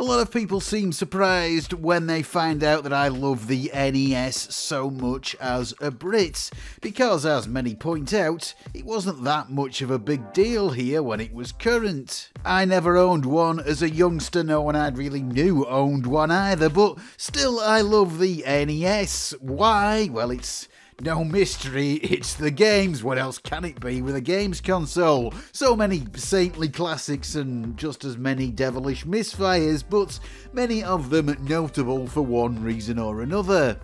lot of people seem surprised when they find out that I love the NES so much as a Brit, because as many point out, it wasn't that much of a big deal here when it was current. I never owned one as a youngster, no one I really knew owned one either, but still I love the NES. Why? Well, it's no mystery, it's the games. What else can it be with a games console? So many saintly classics and just as many devilish misfires, but many of them notable for one reason or another.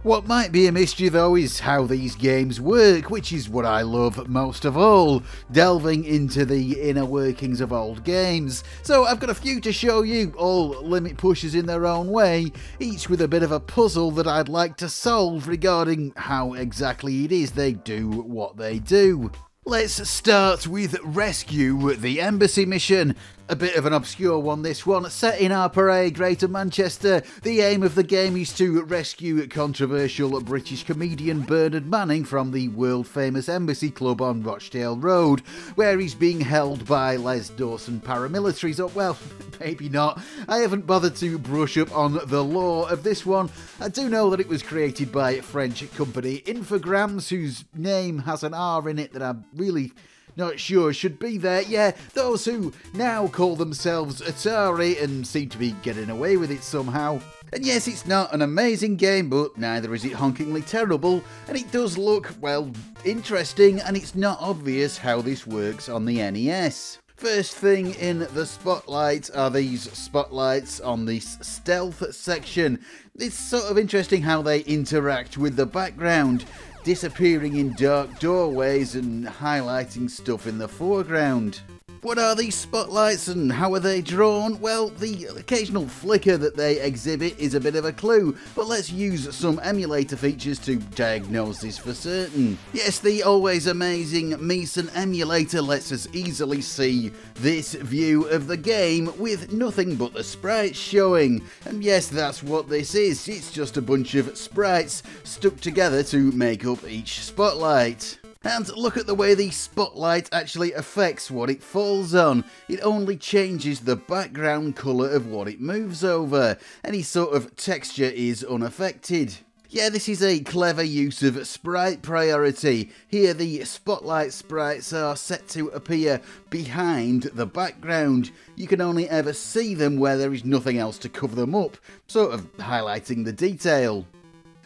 What might be a mystery though is how these games work, which is what I love most of all, delving into the inner workings of old games. So I've got a few to show you, all limit pushers in their own way, each with a bit of a puzzle that I'd like to solve regarding how exactly it is they do what they do. Let's start with Rescue the Embassy mission. A bit of an obscure one, this one. Set in our parade, Greater Manchester, the aim of the game is to rescue controversial British comedian Bernard Manning from the world-famous Embassy Club on Rochdale Road, where he's being held by Les Dawson paramilitaries. Oh, well, maybe not. I haven't bothered to brush up on the lore of this one. I do know that it was created by French company Infogrames, whose name has an R in it that I'm really not sure should be there. Yeah, those who now call themselves Atari and seem to be getting away with it somehow. And yes, it's not an amazing game, but neither is it honkingly terrible, and it does look, well, interesting, and it's not obvious how this works on the NES. First thing in the spotlight are these spotlights on this stealth section. It's sort of interesting how they interact with the background, disappearing in dark doorways and highlighting stuff in the foreground. What are these spotlights and how are they drawn? Well, the occasional flicker that they exhibit is a bit of a clue, but let's use some emulator features to diagnose this for certain. Yes, the always amazing Meson emulator lets us easily see this view of the game with nothing but the sprites showing. And yes, that's what this is. It's just a bunch of sprites stuck together to make up each spotlight. And look at the way the spotlight actually affects what it falls on. It only changes the background colour of what it moves over. Any sort of texture is unaffected. Yeah, this is a clever use of sprite priority. Here the spotlight sprites are set to appear behind the background. You can only ever see them where there is nothing else to cover them up, sort of highlighting the detail.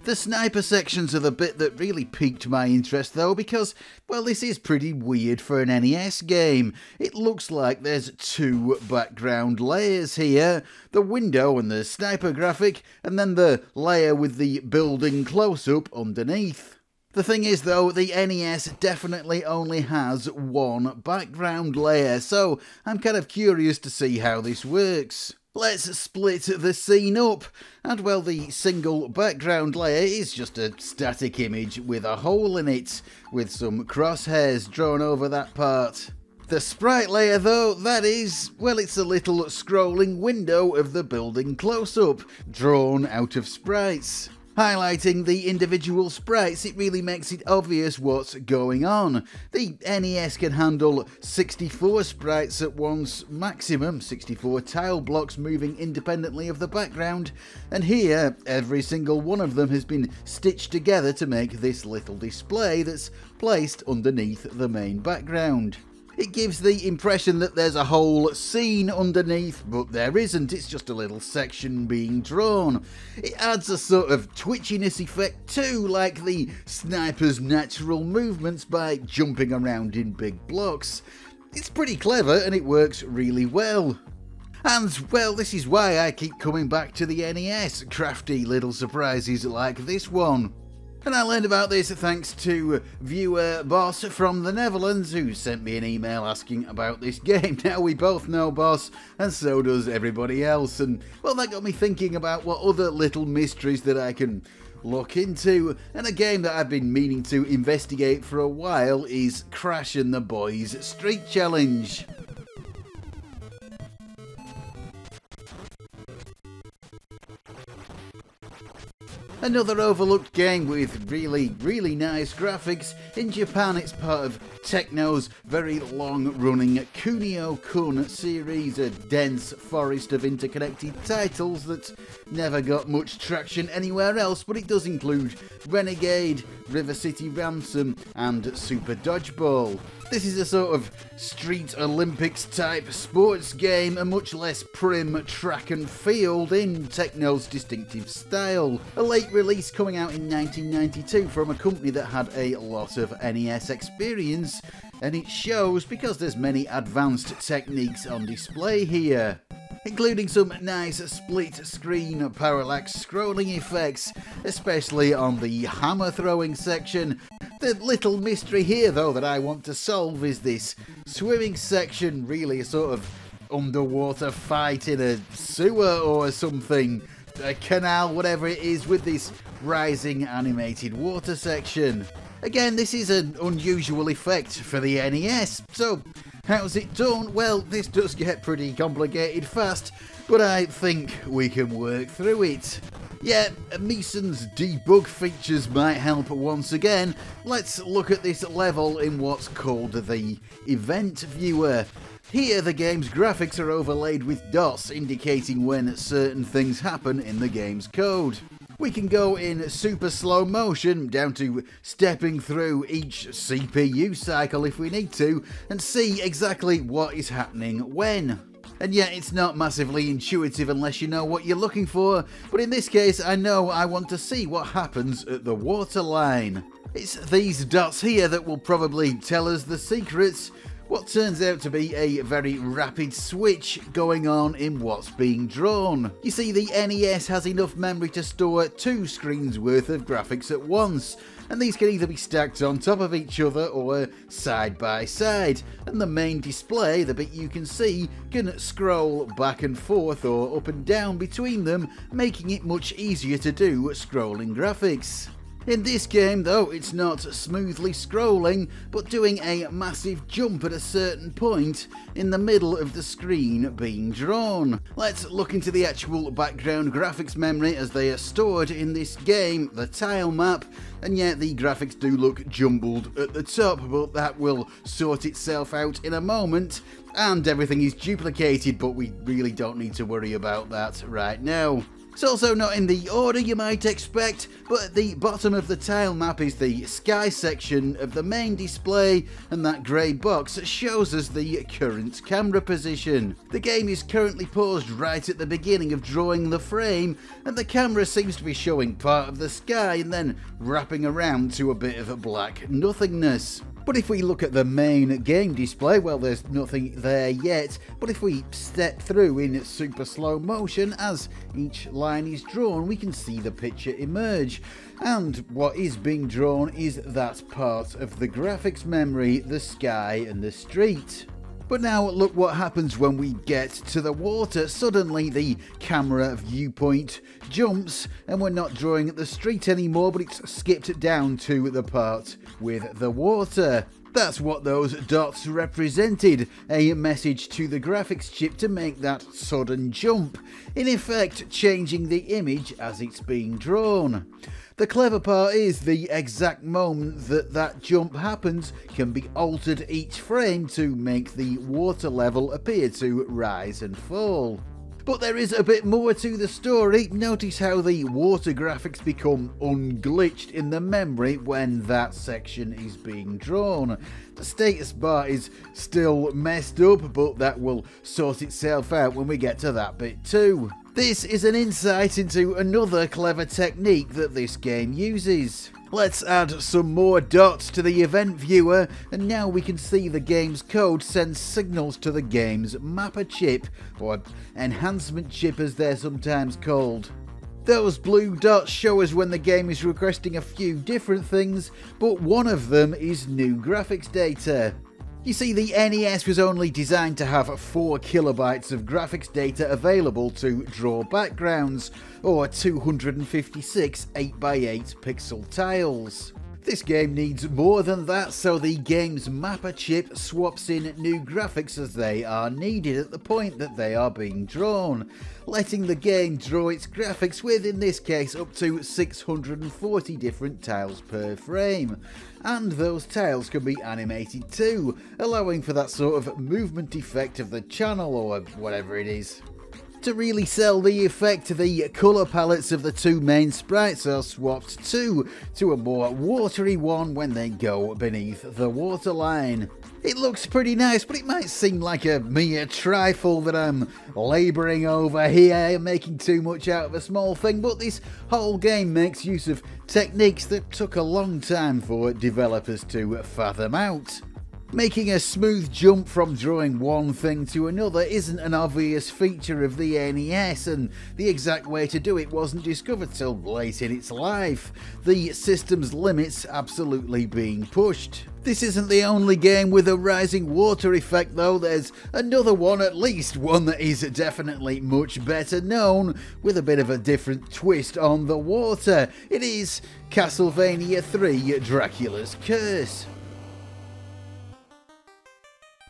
The sniper sections are the bit that really piqued my interest though, because, well, this is pretty weird for an NES game. It looks like there's two background layers here, the window and the sniper graphic, and then the layer with the building close-up underneath. The thing is though, the NES definitely only has one background layer, so I'm kind of curious to see how this works. Let's split the scene up, and well, the single background layer is just a static image with a hole in it, with some crosshairs drawn over that part. The sprite layer though, that is, well, it's a little scrolling window of the building close-up, drawn out of sprites. Highlighting the individual sprites, it really makes it obvious what's going on. The NES can handle 64 sprites at once, maximum 64 tile blocks moving independently of the background, and here every single one of them has been stitched together to make this little display that's placed underneath the main background. It gives the impression that there's a whole scene underneath, but there isn't, it's just a little section being drawn. It adds a sort of twitchiness effect too, like the sniper's natural movements by jumping around in big blocks. It's pretty clever and it works really well. And, well, this is why I keep coming back to the NES, crafty little surprises like this one. And I learned about this thanks to viewer Boss from the Netherlands, who sent me an email asking about this game. Now we both know Boss, and so does everybody else, and well, that got me thinking about what other little mysteries that I can look into, and a game that I've been meaning to investigate for a while is Crash and the Boys Street Challenge. Another overlooked game with really nice graphics. In Japan it's part of Techno's very long-running Kunio-kun series, a dense forest of interconnected titles that never got much traction anywhere else, but it does include Renegade, River City Ransom and Super Dodgeball. This is a sort of Street Olympics type sports game, a much less prim track and field in Techno's distinctive style. A late release coming out in 1992 from a company that had a lot of NES experience, and it shows because there's many advanced techniques on display here, including some nice split-screen parallax scrolling effects, especially on the hammer throwing section. The little mystery here though that I want to solve is this swimming section, really a sort of underwater fight in a sewer or something, a canal, whatever it is, with this rising animated water section. Again, this is an unusual effect for the NES, so how's it done? Well, this does get pretty complicated fast, but I think we can work through it. Yeah, Meeson's debug features might help once again. Let's look at this level in what's called the event viewer. Here the game's graphics are overlaid with dots indicating when certain things happen in the game's code. We can go in super slow motion down to stepping through each CPU cycle if we need to and see exactly what is happening when. And yet it's not massively intuitive unless you know what you're looking for, but in this case I know I want to see what happens at the waterline. It's these dots here that will probably tell us the secrets. What turns out to be a very rapid switch going on in what's being drawn. You see, the NES has enough memory to store 2 screens worth of graphics at once, and these can either be stacked on top of each other or side by side, and the main display, the bit you can see, can scroll back and forth or up and down between them, making it much easier to do scrolling graphics. In this game though, it's not smoothly scrolling, but doing a massive jump at a certain point in the middle of the screen being drawn. Let's look into the actual background graphics memory as they are stored in this game, the tile map, and yet the graphics do look jumbled at the top, but that will sort itself out in a moment, and everything is duplicated, but we really don't need to worry about that right now. It's also not in the order you might expect, but at the bottom of the tile map is the sky section of the main display, and that grey box shows us the current camera position. The game is currently paused right at the beginning of drawing the frame, and the camera seems to be showing part of the sky and then wrapping around to a bit of black nothingness. But if we look at the main game display, well, there's nothing there yet, but if we step through in super slow motion as each line is drawn, we can see the picture emerge, and what is being drawn is that part of the graphics memory, the sky and the street. But now look what happens when we get to the water. Suddenly the camera viewpoint jumps and we're not drawing at the street anymore, but it's skipped down to the part with the water. That's what those dots represented, a message to the graphics chip to make that sudden jump, in effect changing the image as it's being drawn. The clever part is the exact moment that that jump happens can be altered each frame to make the water level appear to rise and fall. But there is a bit more to the story. Notice how the water graphics become unglitched in the memory when that section is being drawn. The status bar is still messed up, but that will sort itself out when we get to that bit too. This is an insight into another clever technique that this game uses. Let's add some more dots to the event viewer, and now we can see the game's code sends signals to the game's mapper chip, or enhancement chip as they're sometimes called. Those blue dots show us when the game is requesting a few different things, but one of them is new graphics data. You see, the NES was only designed to have 4 kilobytes of graphics data available to draw backgrounds, or 256 8x8 pixel tiles. This game needs more than that, so the game's mapper chip swaps in new graphics as they are needed at the point that they are being drawn, letting the game draw its graphics with, in this case, up to 640 different tiles per frame. And those tiles can be animated too, allowing for that sort of movement effect of the channel or whatever it is. To really sell the effect, the colour palettes of the two main sprites are swapped too, to a more watery one when they go beneath the waterline. It looks pretty nice, but it might seem like a mere trifle that I'm labouring over here, making too much out of a small thing, but this whole game makes use of techniques that took a long time for developers to fathom out. Making a smooth jump from drawing one thing to another isn't an obvious feature of the NES, and the exact way to do it wasn't discovered till late in its life, the system's limits absolutely being pushed. This isn't the only game with a rising water effect though, there's another one, at least one that is definitely much better known, with a bit of a different twist on the water. It is Castlevania III: Dracula's Curse.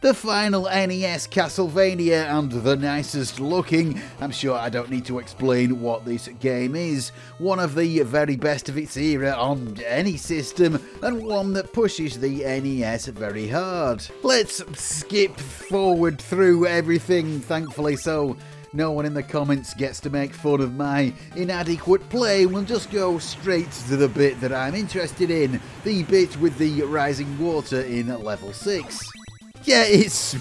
The final NES Castlevania, and the nicest looking. I'm sure I don't need to explain what this game is. One of the very best of its era on any system, and one that pushes the NES very hard. Let's skip forward through everything, thankfully, so no one in the comments gets to make fun of my inadequate play. We'll just go straight to the bit that I'm interested in, the bit with the rising water in level 6. Yeah, it's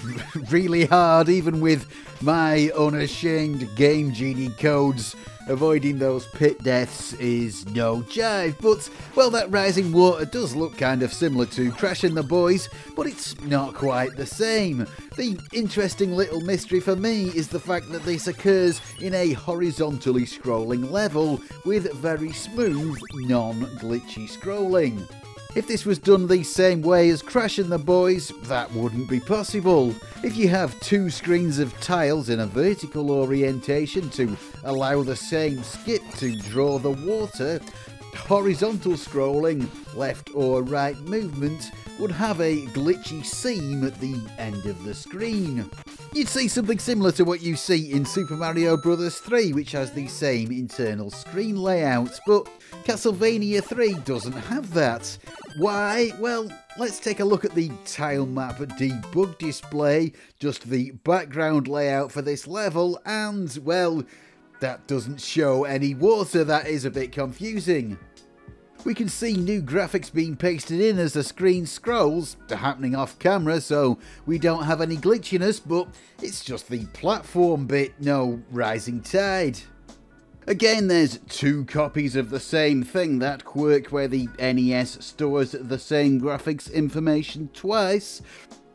really hard, even with my unashamed Game Genie codes. Avoiding those pit deaths is no jive, but, well, that rising water does look kind of similar to Crash and the Boys, but it's not quite the same. The interesting little mystery for me is the fact that this occurs in a horizontally scrolling level, with very smooth, non-glitchy scrolling. If this was done the same way as Crash and the Boys, that wouldn't be possible. If you have two screens of tiles in a vertical orientation to allow the same skip to draw the water, horizontal scrolling, left or right movement, would have a glitchy seam at the end of the screen. You'd see something similar to what you see in Super Mario Bros. 3, which has the same internal screen layout, but Castlevania 3 doesn't have that. Why? Well, let's take a look at the tile map debug display, just the background layout for this level, and, well, that doesn't show any water. That is a bit confusing. We can see new graphics being pasted in as the screen scrolls, happening off camera, so we don't have any glitchiness, but it's just the platform bit, no rising tide. Again, there's two copies of the same thing, that quirk where the NES stores the same graphics information twice.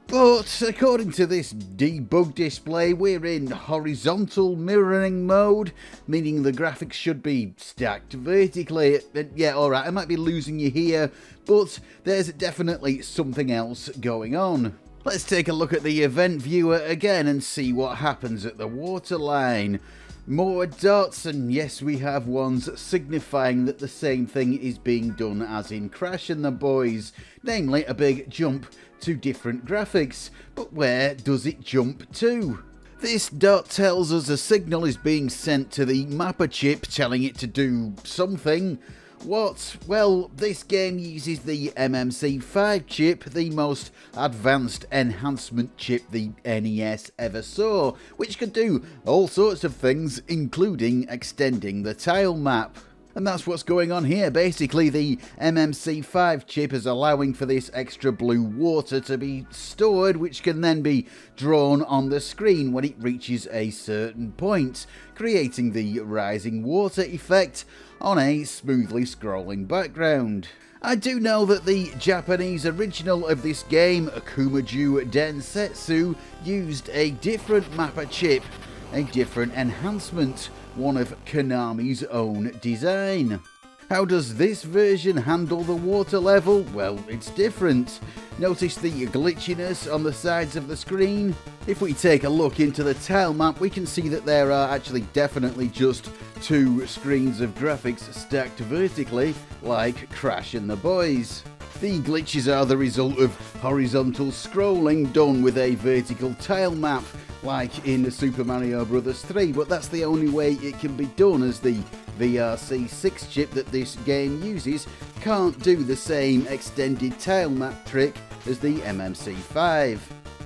But according to this debug display, we're in horizontal mirroring mode, meaning the graphics should be stacked vertically. Yeah, alright, I might be losing you here, but there's definitely something else going on. Let's take a look at the event viewer again and see what happens at the waterline. More dots, and yes, we have ones signifying that the same thing is being done as in Crash and the Boys, namely a big jump to different graphics. But where does it jump to? This dot tells us a signal is being sent to the mapper chip, telling it to do something. What? Well, this game uses the MMC5 chip, the most advanced enhancement chip the NES ever saw, which could do all sorts of things, including extending the tile map. And that's what's going on here. Basically, the MMC5 chip is allowing for this extra blue water to be stored, which can then be drawn on the screen when it reaches a certain point, creating the rising water effect on a smoothly scrolling background. I do know that the Japanese original of this game, Akumaju Densetsu, used a different mapper chip, a different enhancement, one of Konami's own design. How does this version handle the water level? Well, it's different. Notice the glitchiness on the sides of the screen? If we take a look into the tile map, we can see that there are actually definitely just 2 screens of graphics stacked vertically, like Crash and the Boys. The glitches are the result of horizontal scrolling done with a vertical tile map, like in Super Mario Bros. 3, but that's the only way it can be done, as the VRC6 chip that this game uses can't do the same extended tile map trick as the MMC5.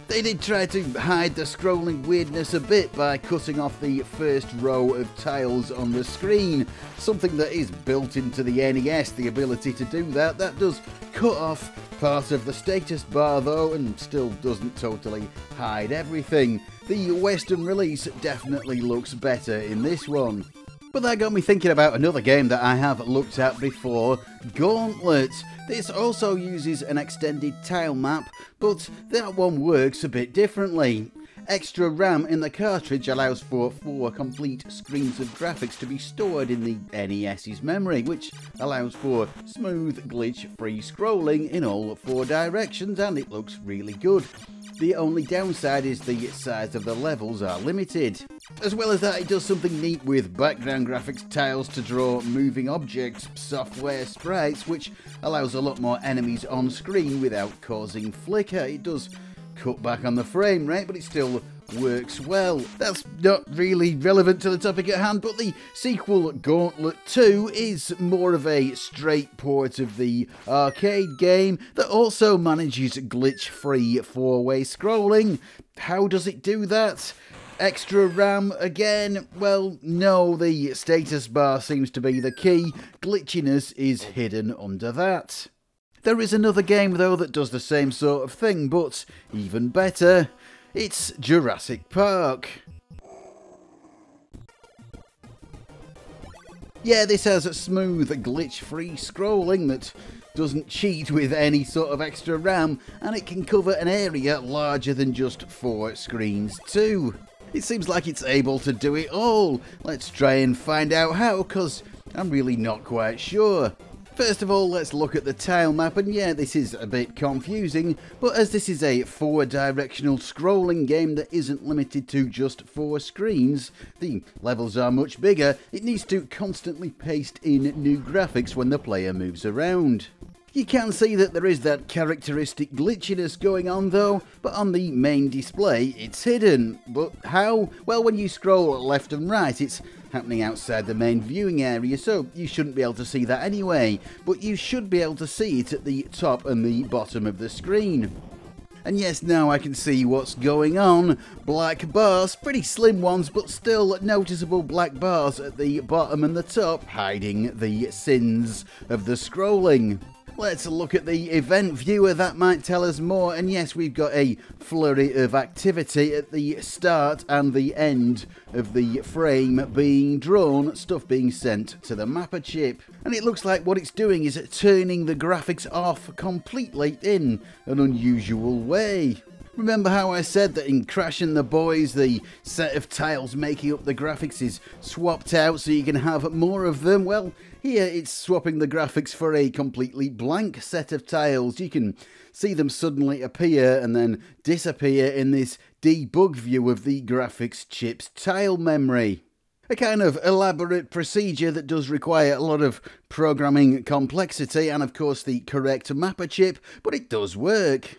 They did try to hide the scrolling weirdness a bit by cutting off the first row of tiles on the screen, something that is built into the NES, the ability to do that. That does cut off part of the status bar though, and still doesn't totally hide everything. The Western release definitely looks better in this one. But that got me thinking about another game that I have looked at before, Gauntlet. This also uses an extended tile map, but that one works a bit differently. Extra RAM in the cartridge allows for 4 complete screens of graphics to be stored in the NES's memory, which allows for smooth, glitch-free scrolling in all 4 directions, and it looks really good. The only downside is the size of the levels are limited. As well as that, it does something neat with background graphics tiles to draw moving objects, software sprites, which allows a lot more enemies on screen without causing flicker. It does cut back on the frame rate, but it still works well. That's not really relevant to the topic at hand, but the sequel Gauntlet 2 is more of a straight port of the arcade game that also manages glitch-free 4-way scrolling. How does it do that? Extra RAM again? Well, no, the status bar seems to be the key. Glitchiness is hidden under that. There is another game though that does the same sort of thing, but even better. It's Jurassic Park. Yeah, this has a smooth, glitch-free scrolling that doesn't cheat with any sort of extra RAM, and it can cover an area larger than just 4 screens too. It seems like it's able to do it all. Let's try and find out how, because I'm really not quite sure. First of all, let's look at the tile map, and yeah, this is a bit confusing, but as this is a 4-directional scrolling game that isn't limited to just 4 screens, the levels are much bigger. It needs to constantly paste in new graphics when the player moves around. You can see that there is that characteristic glitchiness going on though, but on the main display it's hidden. But how? Well, when you scroll left and right, it's happening outside the main viewing area, so you shouldn't be able to see that anyway, but you should be able to see it at the top and the bottom of the screen. And yes, now I can see what's going on. Black bars, pretty slim ones, but still noticeable black bars at the bottom and the top, hiding the sins of the scrolling. Let's look at the event viewer, that might tell us more, and yes, we've got a flurry of activity at the start and the end of the frame being drawn, stuff being sent to the mapper chip. And it looks like what it's doing is turning the graphics off completely in an unusual way. Remember how I said that in Crash and the Boys, the set of tiles making up the graphics is swapped out so you can have more of them? Well, here it's swapping the graphics for a completely blank set of tiles. You can see them suddenly appear and then disappear in this debug view of the graphics chip's tile memory. A kind of elaborate procedure that does require a lot of programming complexity and of course the correct mapper chip, but it does work.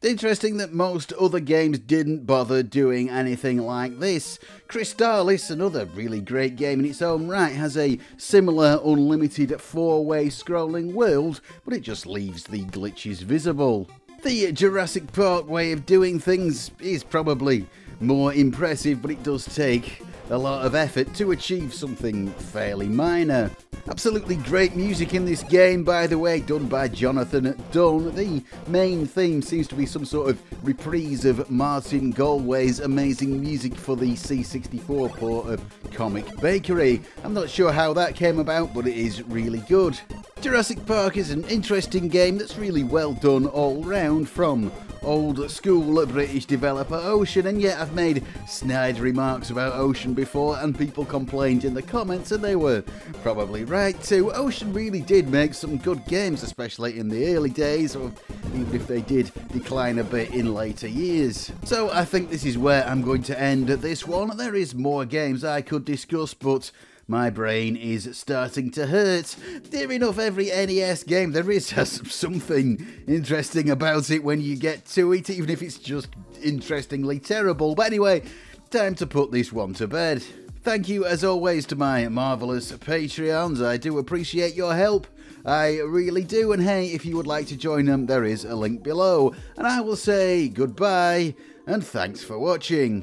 Interesting that most other games didn't bother doing anything like this. Crystalis, another really great game in its own right, has a similar unlimited 4-way scrolling world, but it just leaves the glitches visible. The Jurassic Park way of doing things is probably more impressive, but it does take a lot of effort to achieve something fairly minor. Absolutely great music in this game, by the way, done by Jonathan Dunn. The main theme seems to be some sort of reprise of Martin Galway's amazing music for the C64 port of Comic Bakery. I'm not sure how that came about, but it is really good. Jurassic Park is an interesting game that's really well done all round, from old school British developer Ocean, and yet I've made snide remarks about Ocean before and people complained in the comments, and they were probably right too. Ocean really did make some good games, especially in the early days, or even if they did decline a bit in later years. So I think this is where I'm going to end this one. There is more games I could discuss, but my brain is starting to hurt. Dear enough, every NES game there is has something interesting about it when you get to it, even if it's just interestingly terrible. But anyway, time to put this one to bed. Thank you as always to my marvellous Patreons. I do appreciate your help. I really do. And hey, if you would like to join them, there is a link below. And I will say goodbye and thanks for watching.